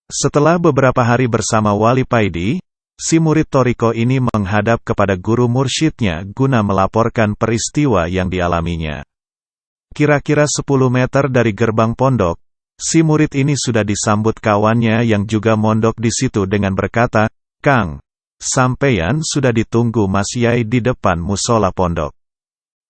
Setelah beberapa hari bersama Wali Paidi, si murid Toriko ini menghadap kepada guru mursyidnya guna melaporkan peristiwa yang dialaminya. Kira-kira 10 meter dari gerbang pondok, si murid ini sudah disambut kawannya yang juga mondok di situ dengan berkata, "Kang, sampeyan sudah ditunggu Mas Yai di depan musola pondok."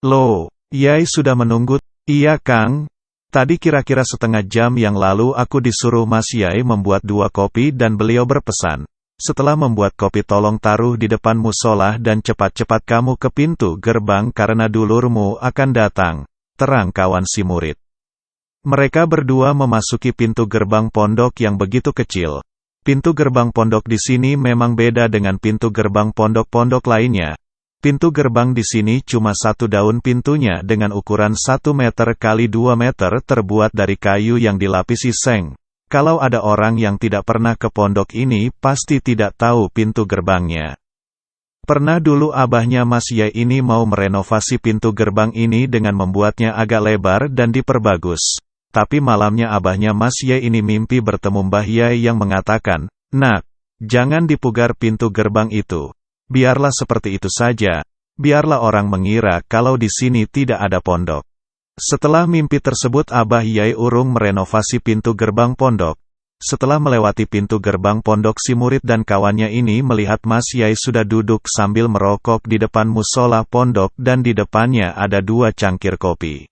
"Loh, Yai sudah menunggu?" "Iya Kang. Tadi kira-kira setengah jam yang lalu aku disuruh Mas Yai membuat 2 kopi dan beliau berpesan, setelah membuat kopi tolong taruh di depan musola dan cepat-cepat kamu ke pintu gerbang karena dulurmu akan datang," terang kawan si murid. Mereka berdua memasuki pintu gerbang pondok yang begitu kecil. Pintu gerbang pondok di sini memang beda dengan pintu gerbang pondok-pondok lainnya. Pintu gerbang di sini cuma 1 daun pintunya dengan ukuran 1 meter kali 2 meter terbuat dari kayu yang dilapisi seng. Kalau ada orang yang tidak pernah ke pondok ini pasti tidak tahu pintu gerbangnya. Pernah dulu abahnya Mas Yai ini mau merenovasi pintu gerbang ini dengan membuatnya agak lebar dan diperbagus. Tapi malamnya abahnya Mas Yai ini mimpi bertemu Mbah Yai yang mengatakan, "Nak, jangan dipugar pintu gerbang itu. Biarlah seperti itu saja. Biarlah orang mengira kalau di sini tidak ada pondok." Setelah mimpi tersebut Abah Yai urung merenovasi pintu gerbang pondok. Setelah melewati pintu gerbang pondok si murid dan kawannya ini melihat Mas Yai sudah duduk sambil merokok di depan musola pondok dan di depannya ada 2 cangkir kopi.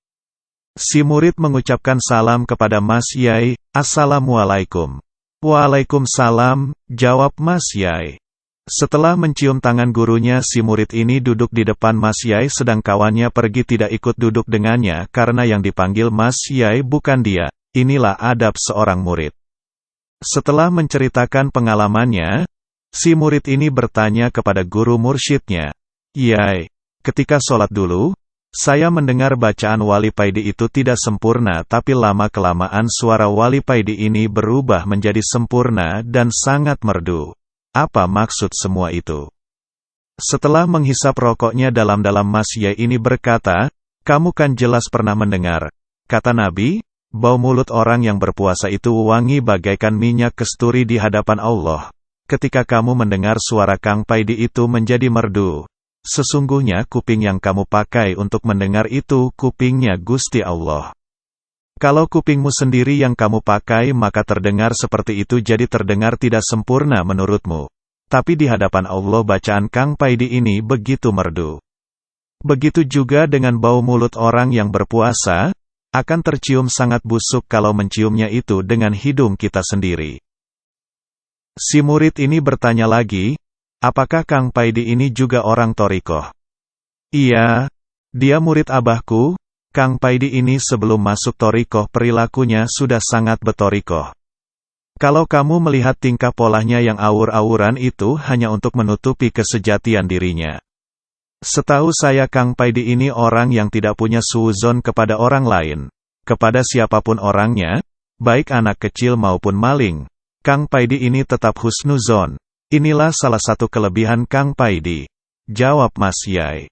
Si murid mengucapkan salam kepada Mas Yai, "Assalamualaikum." "Waalaikumsalam," jawab Mas Yai. Setelah mencium tangan gurunya si murid ini duduk di depan Mas Yai sedang kawannya pergi tidak ikut duduk dengannya karena yang dipanggil Mas Yai bukan dia. Inilah adab seorang murid. Setelah menceritakan pengalamannya, si murid ini bertanya kepada guru mursyidnya, "Yai, ketika sholat dulu, saya mendengar bacaan Wali Paidi itu tidak sempurna tapi lama-kelamaan suara Wali Paidi ini berubah menjadi sempurna dan sangat merdu. Apa maksud semua itu?" Setelah menghisap rokoknya dalam-dalam Mas Yai ini berkata, "Kamu kan jelas pernah mendengar, kata Nabi, bau mulut orang yang berpuasa itu wangi bagaikan minyak kesturi di hadapan Allah. Ketika kamu mendengar suara Kang Paidi itu menjadi merdu, sesungguhnya kuping yang kamu pakai untuk mendengar itu kupingnya Gusti Allah. Kalau kupingmu sendiri yang kamu pakai maka terdengar seperti itu jadi terdengar tidak sempurna menurutmu. Tapi di hadapan Allah bacaan Kang Paidi ini begitu merdu. Begitu juga dengan bau mulut orang yang berpuasa, akan tercium sangat busuk kalau menciumnya itu dengan hidung kita sendiri." Si murid ini bertanya lagi, "Apakah Kang Paidi ini juga orang Torikoh?" "Iya, dia murid abahku. Kang Paidi ini sebelum masuk Torikoh perilakunya sudah sangat betorikoh. Kalau kamu melihat tingkah polanya yang awur-awuran itu hanya untuk menutupi kesejatian dirinya. Setahu saya Kang Paidi ini orang yang tidak punya suuzon kepada orang lain. Kepada siapapun orangnya, baik anak kecil maupun maling, Kang Paidi ini tetap husnuzon. Inilah salah satu kelebihan Kang Paidi," jawab Mas Yai.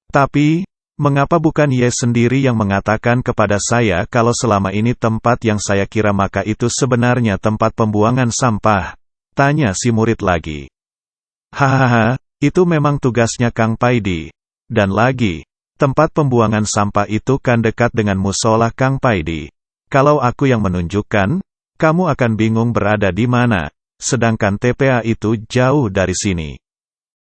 "Tapi, mengapa bukan Yai sendiri yang mengatakan kepada saya kalau selama ini tempat yang saya kira maka itu sebenarnya tempat pembuangan sampah?" tanya si murid lagi. "Hahaha, itu memang tugasnya Kang Paidi. Dan lagi, tempat pembuangan sampah itu kan dekat dengan musola Kang Paidi. Kalau aku yang menunjukkan, kamu akan bingung berada di mana, sedangkan TPA itu jauh dari sini."